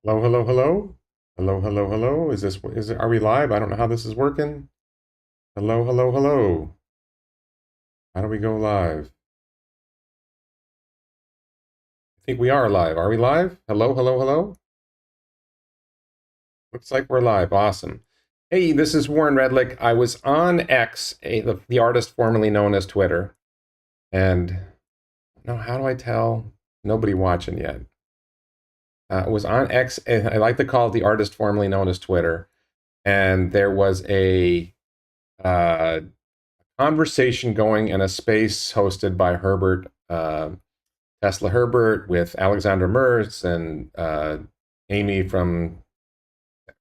Hello, hello, hello. Hello, hello, hello. Are we live? I don't know how this is working. Hello, hello, hello. How do we go live? I think we are live. Are we live? Hello, hello, hello. Looks like we're live. Awesome. Hey, this is Warren Redlick. I was on X, the artist formerly known as Twitter. And no, how do I tell? Nobody watching yet. It was on X, and I like to call it the artist formerly known as Twitter. And there was a uh, conversation going in a space hosted by Herbert, Tesla Herbert, with Alexandra Merz and Amy from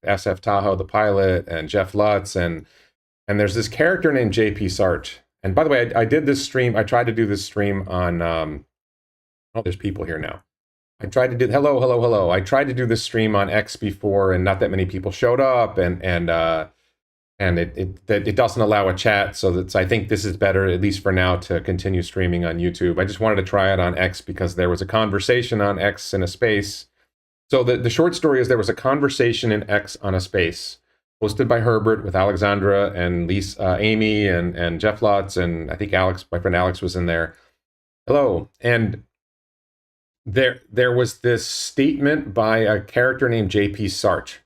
SF Tahoe, the pilot, and Jeff Lutz, and there's this character named JP Sartre. And by the way, I did this stream. I tried to do this stream on. Oh, there's people here now. I tried to do hello, hello, hello. I tried to do this stream on X before, and not that many people showed up, and it doesn't allow a chat, so that's, I think this is better, at least for now, to continue streaming on YouTube. I just wanted to try it on X because there was a conversation on X in a space. So the short story is there was a conversation in X on a space hosted by Herbert with Alexandra and Lisa, Amy and Jeff Lutz, and I think Alex, my friend Alex, was in there. Hello. And there was this statement by a character named JP Sartre.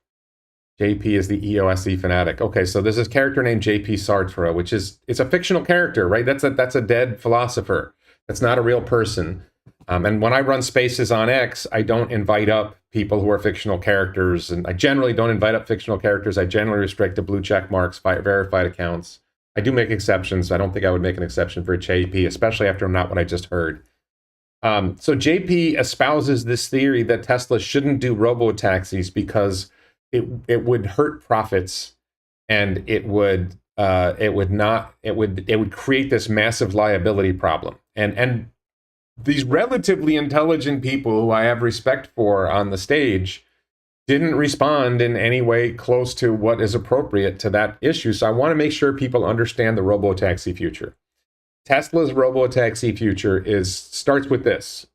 JP is the EOSE fanatic. Okay, so there's this character named JP Sartre, which it's a fictional character, right? That's a dead philosopher. That's not a real person. And when I run spaces on X, I don't invite up people who are fictional characters, and I generally don't invite up fictional characters. I generally restrict to blue check marks, verified accounts. I do make exceptions. I don't think I would make an exception for JP, especially after not what I just heard. So JP espouses this theory that Tesla shouldn't do robo-taxis because it would hurt profits, and it would create this massive liability problem. And these relatively intelligent people who I have respect for on the stage didn't respond in any way close to what is appropriate to that issue. So I want to make sure people understand the robo-taxi future. Tesla's robo-taxi future starts with this.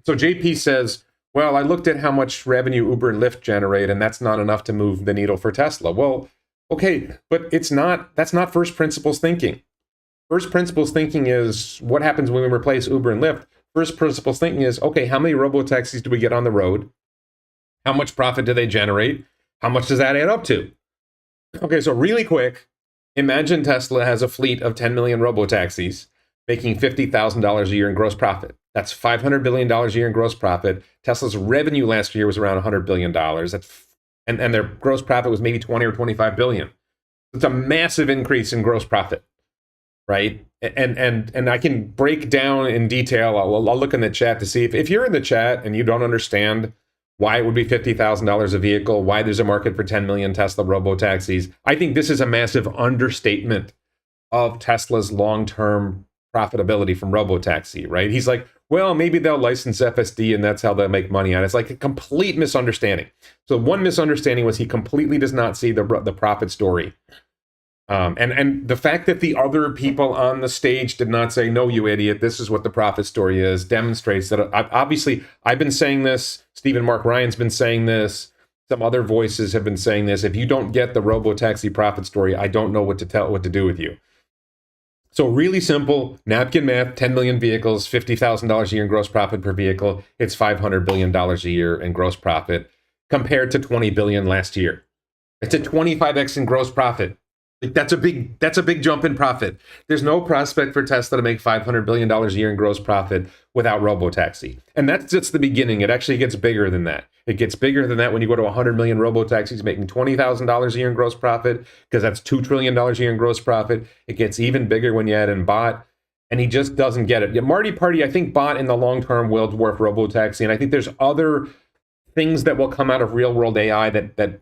So JP says, well, I looked at how much revenue Uber and Lyft generate, and that's not enough to move the needle for Tesla. Well, okay, but that's not first principles thinking. First principles thinking is what happens when we replace Uber and Lyft. First principles thinking is, okay, how many robo-taxis do we get on the road? How much profit do they generate? How much does that add up to? Okay, so really quick, imagine Tesla has a fleet of 10 million robo-taxis making $50,000 a year in gross profit. That's $500 billion a year in gross profit. Tesla's revenue last year was around $100 billion. And their gross profit was maybe 20 or 25 billion. It's a massive increase in gross profit, right? And I can break down in detail. I'll look in the chat to see if you're in the chat and you don't understand why it would be $50,000 a vehicle, why there's a market for 10 million Tesla robo-taxis. I think this is a massive understatement of Tesla's long-term profitability from robo-taxi, right? He's like, well, maybe they'll license FSD and that's how they'll make money on it. It's like a complete misunderstanding. So one misunderstanding was he completely does not see the profit story. And the fact that the other people on the stage did not say, no, you idiot, this is what the profit story is, demonstrates that obviously I've been saying this, Stephen Mark Ryan's been saying this, some other voices have been saying this. If you don't get the robo-taxi profit story, I don't know what to do with you. So really simple, napkin math, 10 million vehicles, $50,000 a year in gross profit per vehicle. It's $500 billion a year in gross profit compared to 20 billion last year. It's a 25x in gross profit. Like that's a big jump in profit. There's no prospect for Tesla to make $500 billion a year in gross profit without robo-taxi. And that's just the beginning. It actually gets bigger than that. It gets bigger than that when you go to 100 million robo-taxis making $20,000 a year in gross profit, because that's $2 trillion a year in gross profit. It gets even bigger when you add in bot, and he just doesn't get it. Yeah, Marty Party, I think bot in the long term will dwarf robo-taxi, and I think there's other things that will come out of real world AI that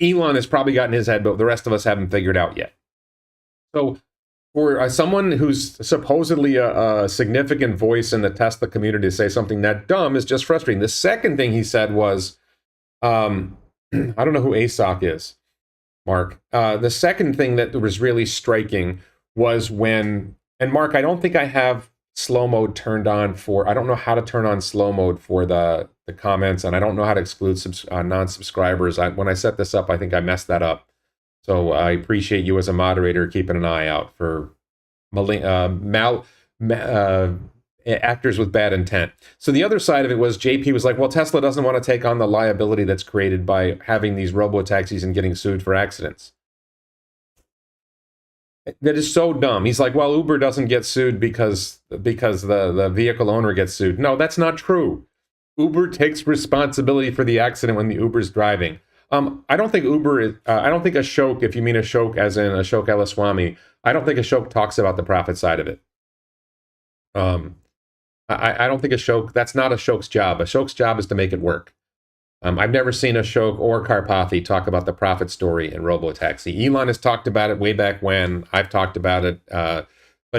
Elon has probably gotten his head, but the rest of us haven't figured out yet. So for someone who's supposedly a significant voice in the Tesla community to say something that dumb is just frustrating. The second thing he said was, I don't know who ASOC is, Mark. The second thing that was really striking was when, and Mark, I don't think I have slow mode turned on for, I don't know how to turn on slow mode for the comments, and I don't know how to exclude non-subscribers. When I set this up, I think I messed that up. So I appreciate you as a moderator keeping an eye out for actors with bad intent. So the other side of it was JP was like, well, Tesla doesn't want to take on the liability that's created by having these robo-taxis and getting sued for accidents. That is so dumb. He's like, well, Uber doesn't get sued because the vehicle owner gets sued. No, that's not true. Uber takes responsibility for the accident when the Uber's driving. I don't think Uber is, I don't think Ashok, if you mean Ashok as in Ashok Elaswamy, I don't think Ashok talks about the profit side of it. I don't think Ashok, that's not Ashok's job. Ashok's job is to make it work. I've never seen Ashok or Karpathy talk about the profit story in Robotaxi. Elon has talked about it way back when. I've talked about it, but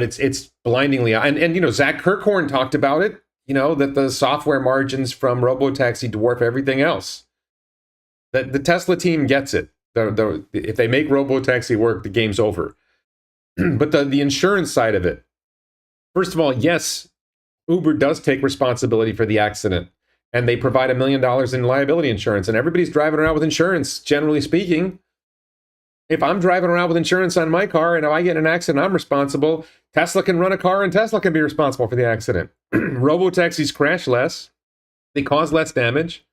it's blindingly, and you know, Zach Kirkhorn talked about it, you know, that the software margins from Robotaxi dwarf everything else. The Tesla team gets it. If they make Robotaxi work, the game's over. But the insurance side of it, first of all, yes, Uber does take responsibility for the accident, and they provide $1 million in liability insurance, and everybody's driving around with insurance, generally speaking. If I'm driving around with insurance on my car and if I get in an accident, I'm responsible. Tesla can run a car and Tesla can be responsible for the accident. Robotaxis crash less, they cause less damage,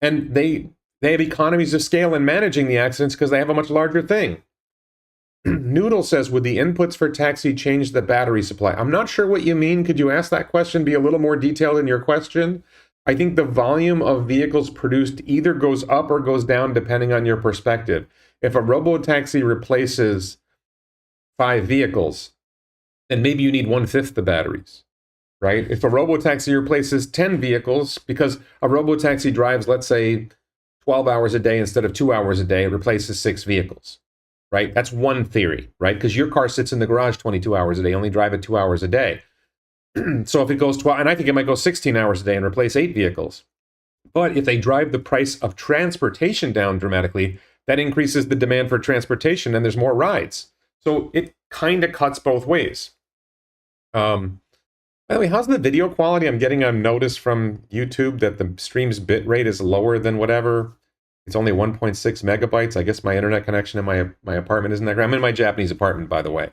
and they have economies of scale in managing the accidents because they have a much larger thing. Noodle says, would the inputs for taxi change the battery supply? I'm not sure what you mean. Could you ask that question, be a little more detailed in your question? I think the volume of vehicles produced either goes up or goes down depending on your perspective. If a robotaxi replaces 5 vehicles, then maybe you need 1/5 the batteries, right? If a robotaxi replaces 10 vehicles, because a robotaxi drives, let's say, 12 hours a day instead of 2 hours a day, it replaces 6 vehicles, right? That's one theory, right? Because your car sits in the garage 22 hours a day, only drive it 2 hours a day. So if it goes 12, and I think it might go 16 hours a day and replace 8 vehicles. But if they drive the price of transportation down dramatically, that increases the demand for transportation and there's more rides. So it kind of cuts both ways. By the way, how's the video quality? I'm getting a notice from YouTube that the stream's bit rate is lower than whatever. It's only 1.6 megabytes. I guess my internet connection in my apartment isn't that great. I'm in my Japanese apartment, by the way.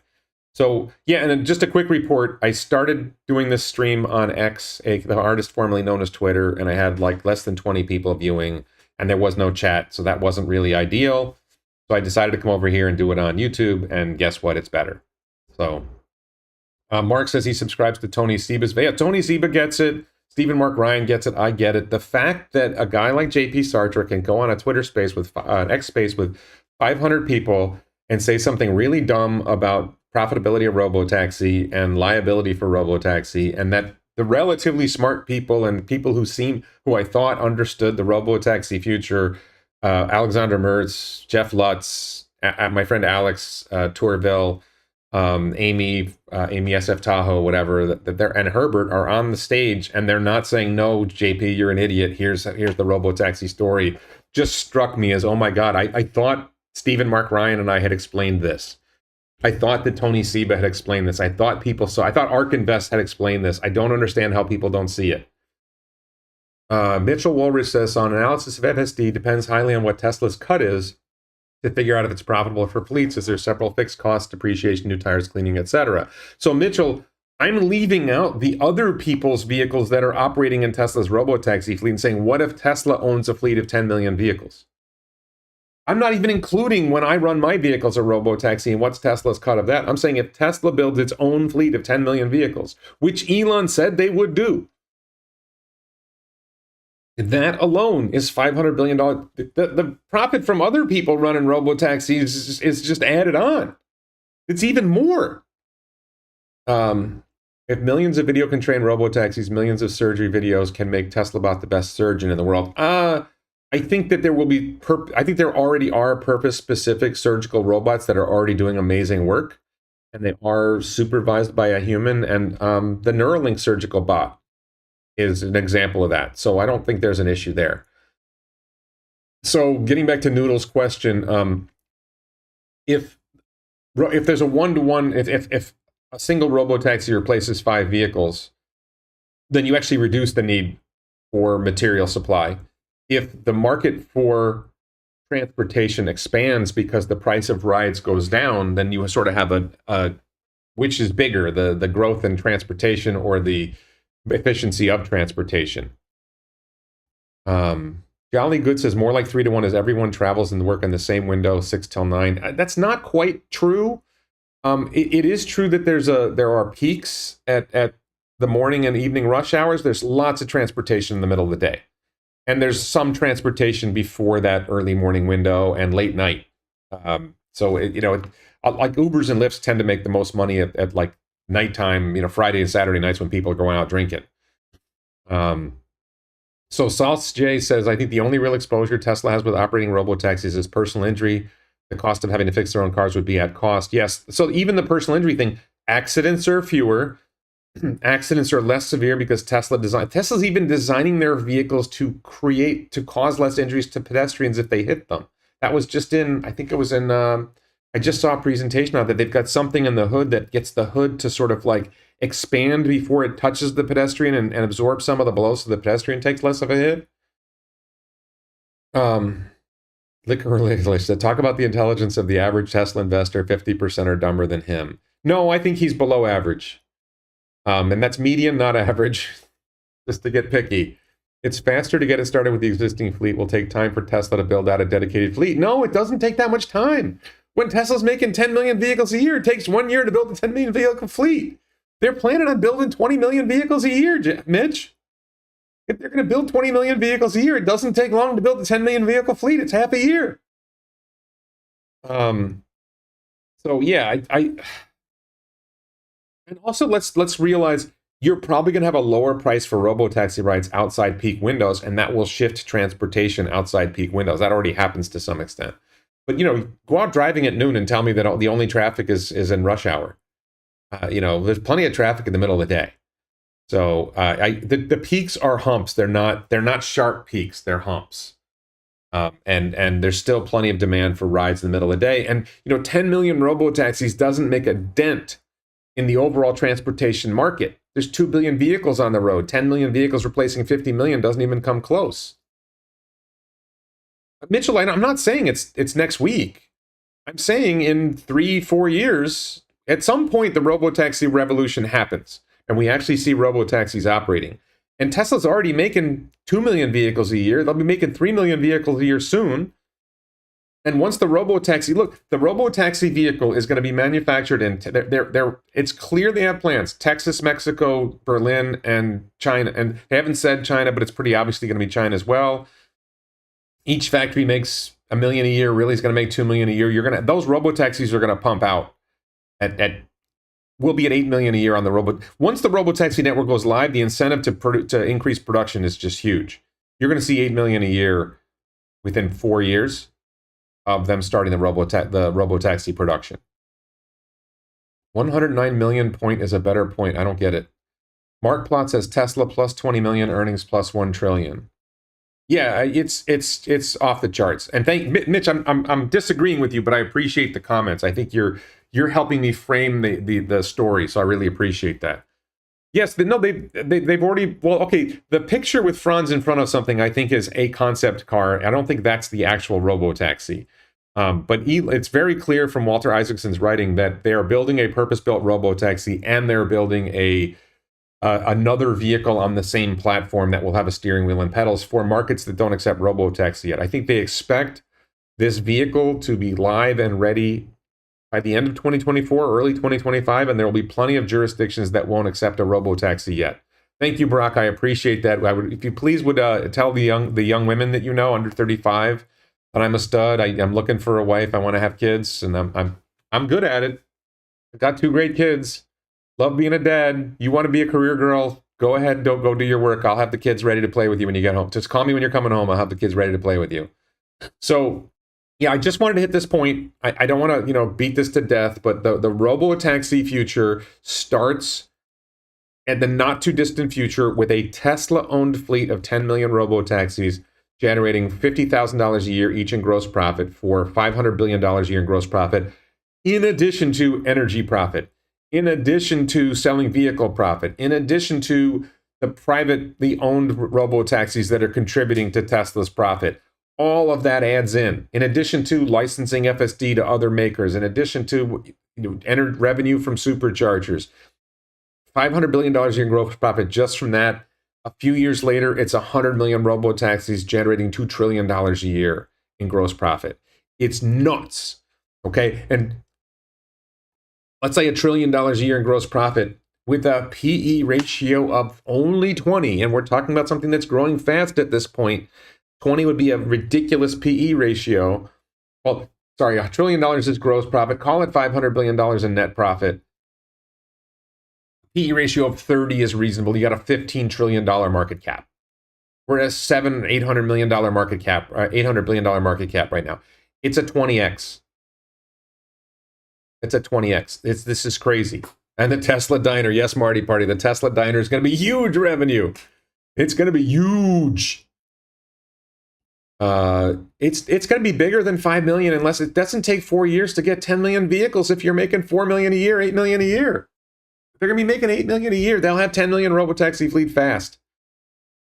So yeah, and then just a quick report. I started doing this stream on X, the artist formerly known as Twitter, and I had like less than 20 people viewing, and there was no chat, so that wasn't really ideal. So I decided to come over here and do it on YouTube, and guess what? It's better. So Mark says he subscribes to Tony Seba's. Yeah, Tony Seba gets it. Stephen Mark Ryan gets it. I get it. The fact that a guy like JP Sartre can go on a Twitter space with an X space with 500 people and say something really dumb about profitability of Robotaxi and liability for Robotaxi, and that the relatively smart people and people who I thought understood the Robotaxi future, Alexander Mertz, Jeff Lutz, my friend Alex Tourville, Amy SF Tahoe, whatever, that they're, and Herbert are on the stage, and they're not saying, no, JP, you're an idiot. Here's the Robotaxi story. Just struck me as, oh my God, I thought Stephen Mark Ryan and I had explained this. I thought that Tony Seba had explained this. I thought ARK Invest had explained this. I don't understand how people don't see it. Mitchell Walrus says, on analysis of FSD depends highly on what Tesla's cut is to figure out if it's profitable for fleets, as there's several fixed costs, depreciation, new tires, cleaning, etc. So Mitchell, I'm leaving out the other people's vehicles that are operating in Tesla's Robotaxi fleet and saying, what if Tesla owns a fleet of 10 million vehicles? I'm not even including when I run my vehicles a Robotaxi and what's Tesla's cut of that. I'm saying if Tesla builds its own fleet of 10 million vehicles, which Elon said they would do, that alone is $500 billion. The profit from other people running Robotaxis is just added on. It's even more. If millions of video can train Robotaxis, millions of surgery videos can make Tesla about the best surgeon in the world. I think that there will be, I think there already are purpose-specific surgical robots that are already doing amazing work, and they are supervised by a human, and the Neuralink surgical bot is an example of that. So I don't think there's an issue there. So getting back to Noodle's question, if there's a one-to-one, if a single robotaxi replaces 5 vehicles, then you actually reduce the need for material supply. If the market for transportation expands because the price of rides goes down, then you sort of have a which is bigger, the growth in transportation or the efficiency of transportation. Jolly Good says more like 3-to-1 as everyone travels and work in the same window, 6 till 9. That's not quite true. It is true that there are peaks at the morning and evening rush hours. There's lots of transportation in the middle of the day. And there's some transportation before that early morning window and late night. So, like Ubers and Lyfts tend to make the most money at like nighttime, Friday and Saturday nights when people are going out drinking. So Sauce J says, I think the only real exposure Tesla has with operating robotaxis is personal injury. The cost of having to fix their own cars would be at cost. Yes. So even the personal injury thing, accidents are fewer. Accidents are less severe because Tesla's even designing their vehicles to cause less injuries to pedestrians if they hit them. That was just I just saw a presentation on that. They've got something in the hood that gets the hood to sort of like expand before it touches the pedestrian and absorb some of the blow so the pedestrian takes less of a hit. Liquor said, talk about the intelligence of the average Tesla investor, 50% are dumber than him. No, I think he's below average. And that's median, not average, just to get picky. It's faster to get it started with the existing fleet. Will take time for Tesla to build out a dedicated fleet. No, it doesn't take that much time. When Tesla's making 10 million vehicles a year, it takes 1 year to build a 10 million vehicle fleet. They're planning on building 20 million vehicles a year, Mitch. If they're going to build 20 million vehicles a year, it doesn't take long to build a 10 million vehicle fleet. It's half a year. So yeah, and also, let's realize you're probably going to have a lower price for robotaxi rides outside peak windows, and that will shift transportation outside peak windows. That already happens to some extent. But, go out driving at noon and tell me that the only traffic is in rush hour. There's plenty of traffic in the middle of the day. So the peaks are humps. They're not sharp peaks. They're humps. And there's still plenty of demand for rides in the middle of the day. And, 10 million robotaxis doesn't make a dent in the overall transportation market. There's 2 billion vehicles on the road. 10 million vehicles replacing 50 million doesn't even come close. Mitchell, I'm not saying it's next week. I'm saying in 3-4 years, at some point, the robotaxi revolution happens, and we actually see robotaxis operating. And Tesla's already making 2 million vehicles a year. They'll be making 3 million vehicles a year soon. And once the robotaxi vehicle is going to be manufactured in, it's clear they have plans. Texas, Mexico, Berlin, and China. And they haven't said China, but it's pretty obviously going to be China as well. Each factory makes $1 million a year. Really is going to make $2 million a year. Those robotaxis are going to pump out we'll be at 8 million a year on the robot. Once the robotaxi network goes live, the incentive to increase production is just huge. You're going to see 8 million a year within 4 years of them starting the robotaxi production. 109 million point is a better point. I don't get it. Mark Plot says Tesla plus 20 million, earnings plus 1 trillion. Yeah, it's off the charts. And Mitch, I'm disagreeing with you, but I appreciate the comments. I think you're helping me frame the story, so I really appreciate that. Yes, they've already, the picture with Franz in front of something I think is a concept car. I don't think that's the actual robotaxi. But it's very clear from Walter Isaacson's writing that they are building a purpose-built robotaxi, and they're building another vehicle on the same platform that will have a steering wheel and pedals for markets that don't accept robotaxi yet. I think they expect this vehicle to be live and ready by the end of 2024, early 2025, and there will be plenty of jurisdictions that won't accept a robotaxi yet. Thank you, Barack. I appreciate that. If you please would tell the young women that under 35 that I'm a stud. I'm looking for a wife. I want to have kids, and I'm good at it. I've got 2 great kids. Love being a dad. You want to be a career girl? Go ahead. Don't go do your work. I'll have the kids ready to play with you when you get home. Just call me when you're coming home. I'll have the kids ready to play with you. So, yeah, I just wanted to hit this point. I don't want to, beat this to death, but the robo-taxi future starts at the not too distant future with a Tesla-owned fleet of 10 million robo-taxis generating $50,000 a year each in gross profit for $500 billion a year in gross profit, in addition to energy profit. in addition to selling vehicle profit, in addition to the privately owned robo-taxis that are contributing to Tesla's profit. All of that adds in addition to licensing FSD to other makers, in addition to entered revenue from superchargers. $500 billion in gross profit just from that. A few years later, it's 100 million robo-taxis generating $2 trillion a year in gross profit. It's nuts. Okay. And let's say $1 trillion a year in gross profit with a PE ratio of only 20. And we're talking about something that's growing fast at this point. 20 would be a ridiculous PE ratio. Well, sorry, $1 trillion is gross profit. Call it $500 billion in net profit. PE ratio of 30 is reasonable. You got a $15 trillion market cap. We're at a $800 million market cap, $800 billion market cap right now. It's a 20x. It's a 20x. This is crazy. And the Tesla Diner, yes, Marty Party, the Tesla Diner is going to be huge revenue. It's going to be huge. It's going to be bigger than 5 million unless it doesn't take 4 years to get 10 million vehicles. If you're making 4 million a year, 8 million a year, they're going to be making 8 million a year. They'll have 10 million robotaxi fleet fast.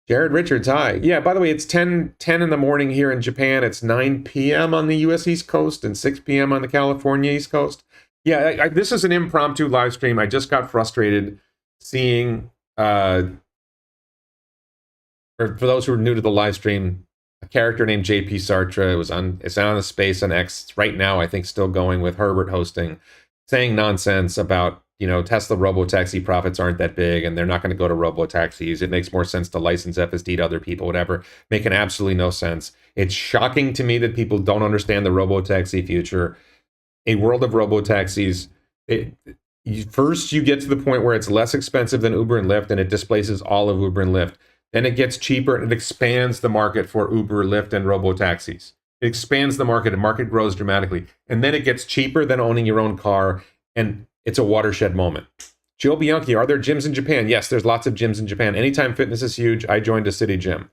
Jared Richards, hi. Yeah, by the way, it's 10 in the morning here in Japan. It's 9 p.m. on the U.S. East Coast and 6 p.m. on the California East Coast. Yeah, this is an impromptu live stream. I just got frustrated seeing, for those who are new to the live stream, a character named JP Sartre it's on a space on X right now, I think still going with Herbert hosting, saying nonsense about, Tesla robotaxi profits aren't that big and they're not going to go to robotaxis. It makes more sense to license FSD to other people, whatever. Making absolutely no sense. It's shocking to me that people don't understand the robotaxi future. A world of robotaxis, first you get to the point where it's less expensive than Uber and Lyft and it displaces all of Uber and Lyft. Then it gets cheaper and it expands the market for Uber, Lyft, and robotaxis. It expands the market and market grows dramatically. And then it gets cheaper than owning your own car, and it's a watershed moment. Joe Bianchi, are there gyms in Japan? Yes, there's lots of gyms in Japan. Anytime Fitness is huge. I joined a city gym.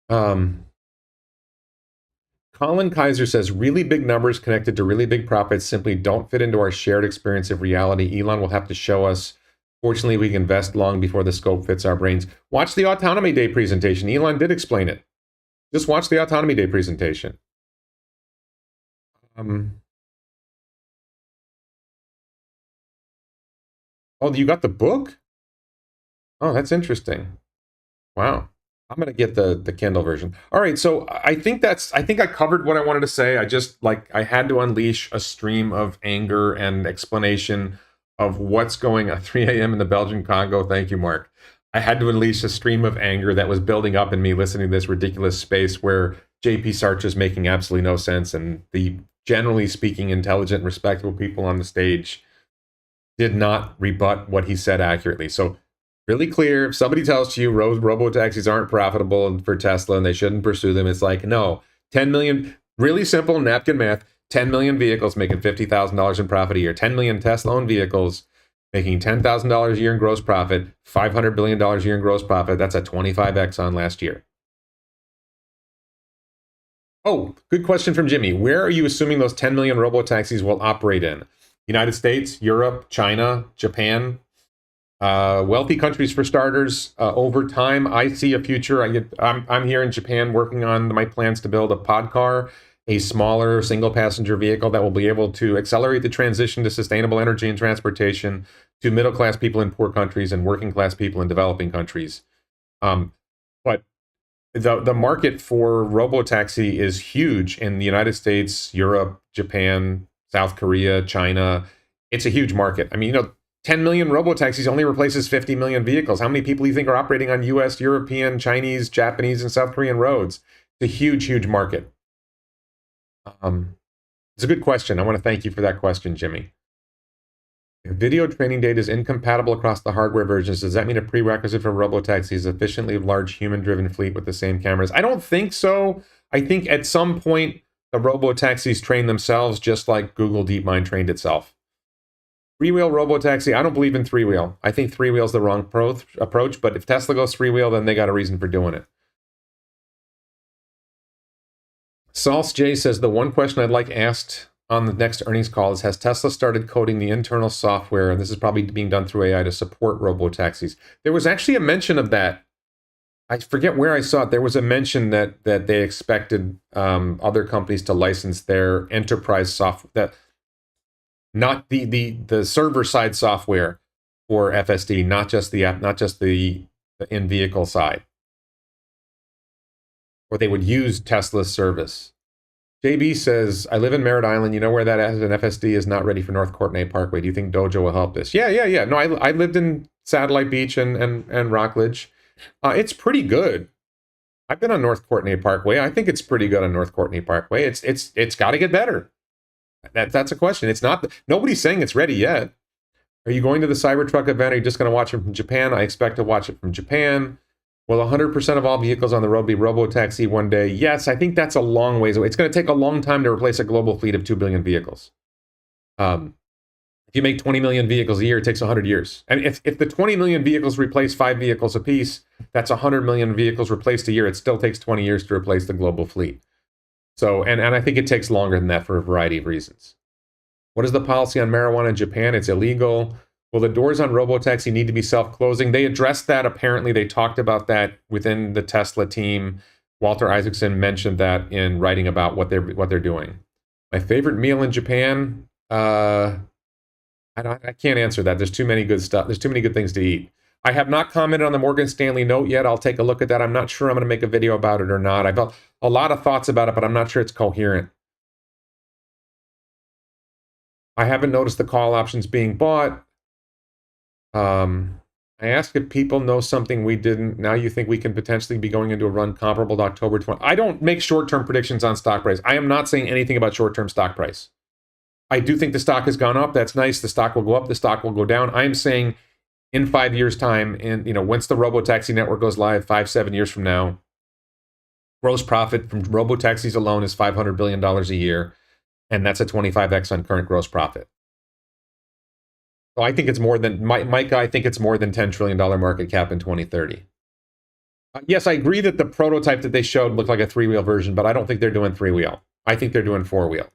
Colin Kaiser says, really big numbers connected to really big profits simply don't fit into our shared experience of reality. Elon will have to show us. Fortunately, we can invest long before the scope fits our brains. Watch the Autonomy Day presentation. Elon did explain it. Just watch the Autonomy Day presentation. Oh, you got the book? Oh, that's interesting. Wow. I'm going to get the Kindle version. All right, so I think I covered what I wanted to say. I had to unleash a stream of anger and explanation of what's going on 3 a.m. in the Belgian Congo. Thank you, Mark. I had to unleash a stream of anger that was building up in me listening to this ridiculous space where JP Sartre is making absolutely no sense, and the generally speaking intelligent, respectable people on the stage did not rebut what he said accurately. So really clear, if somebody tells you robo-taxis aren't profitable for Tesla and they shouldn't pursue them, it's like, no, 10 million, really simple napkin math, 10 million vehicles making $50,000 in profit a year, 10 million Tesla-owned vehicles making $10,000 a year in gross profit, $500 billion a year in gross profit. That's a 25x on last year. Oh, good question from Jimmy. Where are you assuming those 10 million robo-taxis will operate in? United States, Europe, China, Japan? Wealthy countries for starters. Over time, I see a future. I'm here in Japan working on my plans to build a pod car, a smaller single passenger vehicle that will be able to accelerate the transition to sustainable energy and transportation to middle class people in poor countries and working class people in developing countries. But the market for robotaxi is huge in the United States, Europe, Japan, South Korea, China. It's a huge market. I mean, 10 million robotaxis only replaces 50 million vehicles. How many people do you think are operating on US, European, Chinese, Japanese, and South Korean roads? It's a huge, huge market. It's a good question. I want to thank you for that question, Jimmy. If video training data is incompatible across the hardware versions, does that mean a prerequisite for robotaxis is efficiently large human-driven fleet with the same cameras? I don't think so. I think at some point, the robotaxis train themselves just like Google DeepMind trained itself. Three-wheel robotaxi, I don't believe in three-wheel. I think three-wheel is the wrong approach, but if Tesla goes three-wheel, then they got a reason for doing it. Sauce J says, the one question I'd like asked on the next earnings call is, has Tesla started coding the internal software, and this is probably being done through AI to support robo-taxis? There was actually a mention of that. I forget where I saw it. There was a mention that they expected other companies to license their enterprise software, that not the server side software for FSD, not just the app, not just the in-vehicle side, or they would use Tesla's service. JB says, I live in Merritt Island. You know where that is? An FSD is not ready for North Courtenay Parkway. Do you think Dojo will help this? Yeah. No, I lived in Satellite Beach and Rockledge. It's pretty good. I've been on North Courtenay Parkway. I think it's pretty good on North Courtenay Parkway. It's got to get better. That's a question. It's not. Nobody's saying it's ready yet. Are you going to the Cybertruck event? Or are you just going to watch it from Japan? I expect to watch it from Japan. Will 100% of all vehicles on the road be robo-taxi one day? Yes, I think that's a long ways away. It's going to take a long time to replace a global fleet of 2 billion vehicles. If you make 20 million vehicles a year, it takes 100 years. And if the 20 million vehicles replace 5 vehicles apiece, that's 100 million vehicles replaced a year. It still takes 20 years to replace the global fleet. So, and I think it takes longer than that for a variety of reasons. What is the policy on marijuana in Japan? It's illegal. Will the doors on Robotaxi need to be self-closing? They addressed that. Apparently, they talked about that within the Tesla team. Walter Isaacson mentioned that in writing about what they're doing. My favorite meal in Japan? I can't answer that. There's too many good stuff. There's too many good things to eat. I have not commented on the Morgan Stanley note yet. I'll take a look at that. I'm not sure I'm going to make a video about it or not. I've got a lot of thoughts about it, but I'm not sure it's coherent. I haven't noticed the call options being bought. I asked if people know something we didn't. Now you think we can potentially be going into a run comparable to October 20. I don't make short-term predictions on stock price. I am not saying anything about short-term stock price. I do think the stock has gone up. That's nice. The stock will go up. The stock will go down. I am saying in 5 years' time, and once the Robotaxi network goes live 5-7 years from now, gross profit from Robotaxis alone is $500 billion a year, and that's a 25x on current gross profit. So I think it's more than, Micah, I think it's more than $10 trillion market cap in 2030. Yes, I agree that the prototype that they showed looked like a 3-wheel version, but I don't think they're doing 3-wheel. I think they're doing 4-wheel.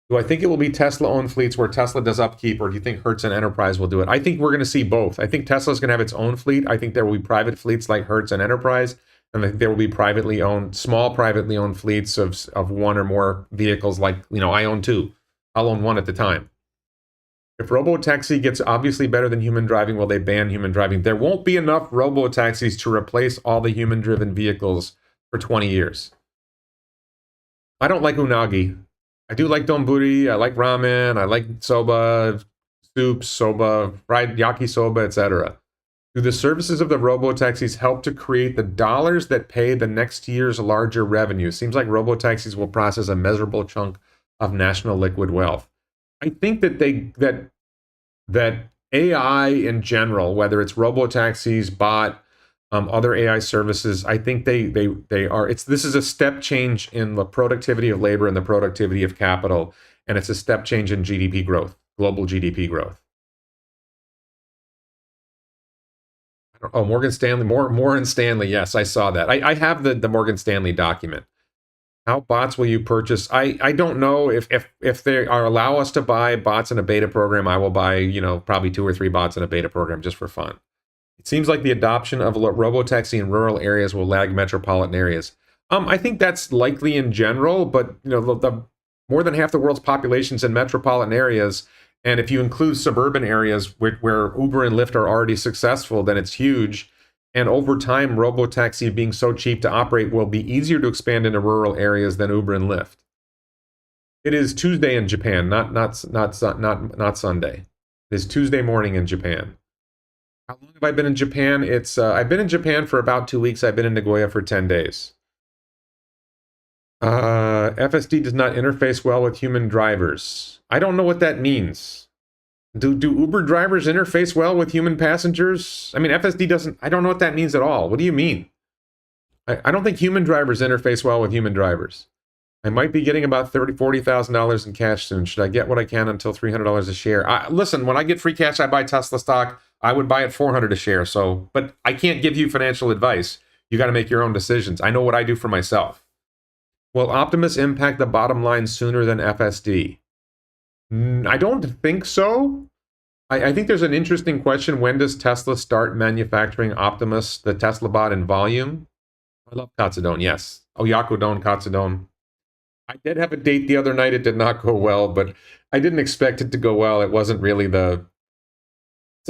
Do I think it will be Tesla-owned fleets where Tesla does upkeep, or do you think Hertz and Enterprise will do it? I think we're going to see both. I think Tesla's going to have its own fleet. I think there will be private fleets like Hertz and Enterprise, and I think there will be privately owned, small privately owned fleets of one or more vehicles like, I own 2. I'll own 1 at the time. If Robotaxi gets obviously better than human driving, will they ban human driving? There won't be enough Robotaxis to replace all the human-driven vehicles for 20 years. I don't like unagi. I do like donburi, I like ramen, I like soba, soups, soba, fried yakisoba, etc. Do the services of the Robotaxis help to create the dollars that pay the next year's larger revenue? Seems like Robotaxis will process a measurable chunk of national liquid wealth. I think that that AI in general, whether it's Robotaxis, bot, other AI services, I think they are. This is a step change in the productivity of labor and the productivity of capital, and it's a step change in GDP growth, global GDP growth. Oh, Morgan Stanley, Morgan Stanley. Yes, I saw that. I have the Morgan Stanley document. How bots will you purchase? I don't know if they allow us to buy bots in a beta program. I will buy probably 2 or 3 bots in a beta program just for fun. It seems like the adoption of Robotaxi in rural areas will lag metropolitan areas. I think that's likely in general, but the more than half the world's population is in metropolitan areas, and if you include suburban areas where Uber and Lyft are already successful, then it's huge. And over time, Robotaxi being so cheap to operate will be easier to expand into rural areas than Uber and Lyft. It is Tuesday in Japan, not Sunday. It is Tuesday morning in Japan. How long have I been in Japan? I've been in Japan for about 2 weeks. I've been in Nagoya for 10 days. FSD does not interface well with human drivers. I don't know what that means. Do Uber drivers interface well with human passengers? I mean, FSD doesn't. I don't know what that means at all. What do you mean? I don't think human drivers interface well with human drivers. I might be getting about $40,000 in cash soon. Should I get what I can until $300 a share? Listen, when I get free cash, I buy Tesla stock. I would buy at $400 a share. But I can't give you financial advice. You got to make your own decisions. I know what I do for myself. Will Optimus impact the bottom line sooner than FSD? I don't think so. I think there's an interesting question. When does Tesla start manufacturing Optimus, the Tesla bot, in volume? I love Katsudon, yes. Oyakudon, Katsudon. I did have a date the other night. It did not go well, but I didn't expect it to go well. It wasn't really the...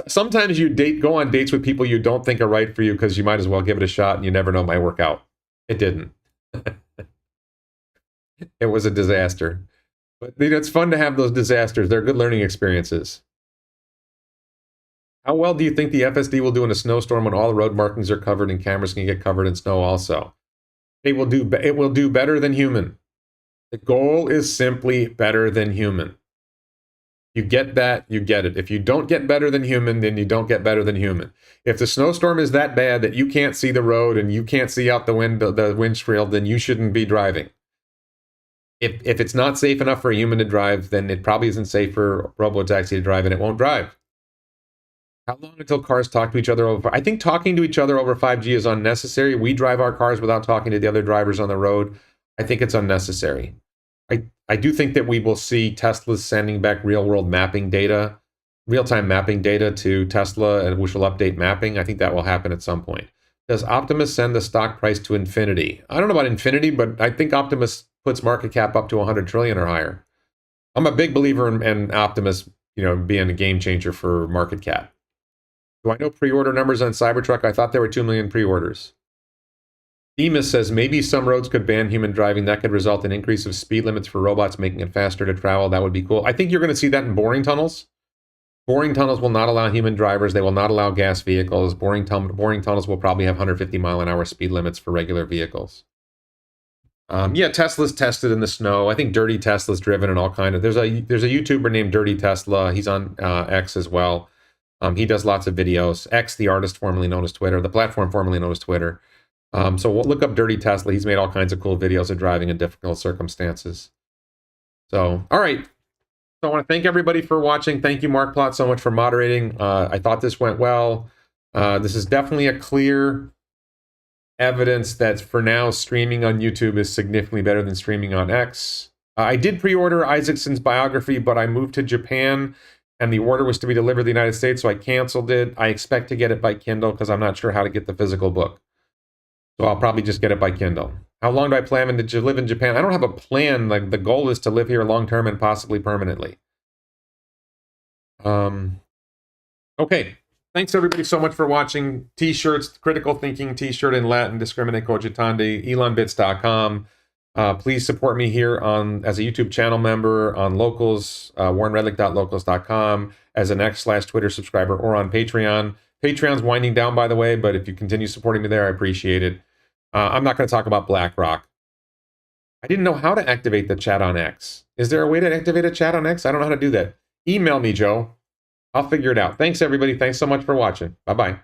Sometimes you go on dates with people you don't think are right for you because you might as well give it a shot and you never know it might work out. It didn't. It was a disaster. But it's fun to have those disasters. They're good learning experiences. How well do you think the FSD will do in a snowstorm when all the road markings are covered and cameras can get covered in snow also? It will do better than human. The goal is simply better than human. You get that, you get it. If you don't get better than human, then you don't get better than human. If the snowstorm is that bad that you can't see the road and you can't see out the windshield, then you shouldn't be driving. If it's not safe enough for a human to drive, then it probably isn't safe for Robotaxi to drive, and it won't drive. How long until cars talk to each other over? I think talking to each other over 5G is unnecessary. We drive our cars without talking to the other drivers on the road. I think it's unnecessary. I do think that we will see Tesla sending back real-world mapping data, real-time mapping data to Tesla, which will update mapping. I think that will happen at some point. Does Optimus send the stock price to infinity? I don't know about infinity, but I think Optimus puts market cap up to 100 trillion or higher. I'm a big believer in Optimus, being a game changer for market cap. Do I know pre-order numbers on Cybertruck? I thought there were 2 million pre-orders. Demas says, maybe some roads could ban human driving. That could result in increase of speed limits for robots, making it faster to travel. That would be cool. I think you're going to see that in boring tunnels. Boring tunnels will not allow human drivers. They will not allow gas vehicles. Boring tunnels will probably have 150 mile an hour speed limits for regular vehicles. Yeah, Tesla's tested in the snow. I think Dirty Tesla's driven and all kind of... There's a YouTuber named Dirty Tesla. He's on X as well. He does lots of videos. X, the artist formerly known as Twitter, the platform formerly known as Twitter. So we'll look up Dirty Tesla. He's made all kinds of cool videos of driving in difficult circumstances. So, all right. So I want to thank everybody for watching. Thank you, Mark Plot, so much for moderating. I thought this went well. This is definitely a clear evidence that for now, streaming on YouTube is significantly better than streaming on X. I did pre-order Isaacson's biography, but I moved to Japan, and the order was to be delivered to the United States, so I canceled it. I expect to get it by Kindle because I'm not sure how to get the physical book. So I'll probably just get it by Kindle. How long do I plan to live in Japan? I don't have a plan. Like, the goal is to live here long-term and possibly permanently. Okay. Thanks, everybody, so much for watching. T-shirts, Critical Thinking T-shirt in Latin, Discriminate Cogitandi, elonbits.com. Please support me here as a YouTube channel member, on Locals, warrenredlick.locals.com, as an X/Twitter subscriber, or on Patreon. Patreon's winding down, by the way, but if you continue supporting me there, I appreciate it. I'm not going to talk about BlackRock. I didn't know how to activate the chat on X. Is there a way to activate a chat on X? I don't know how to do that. Email me, Joe. I'll figure it out. Thanks, everybody. Thanks so much for watching. Bye-bye.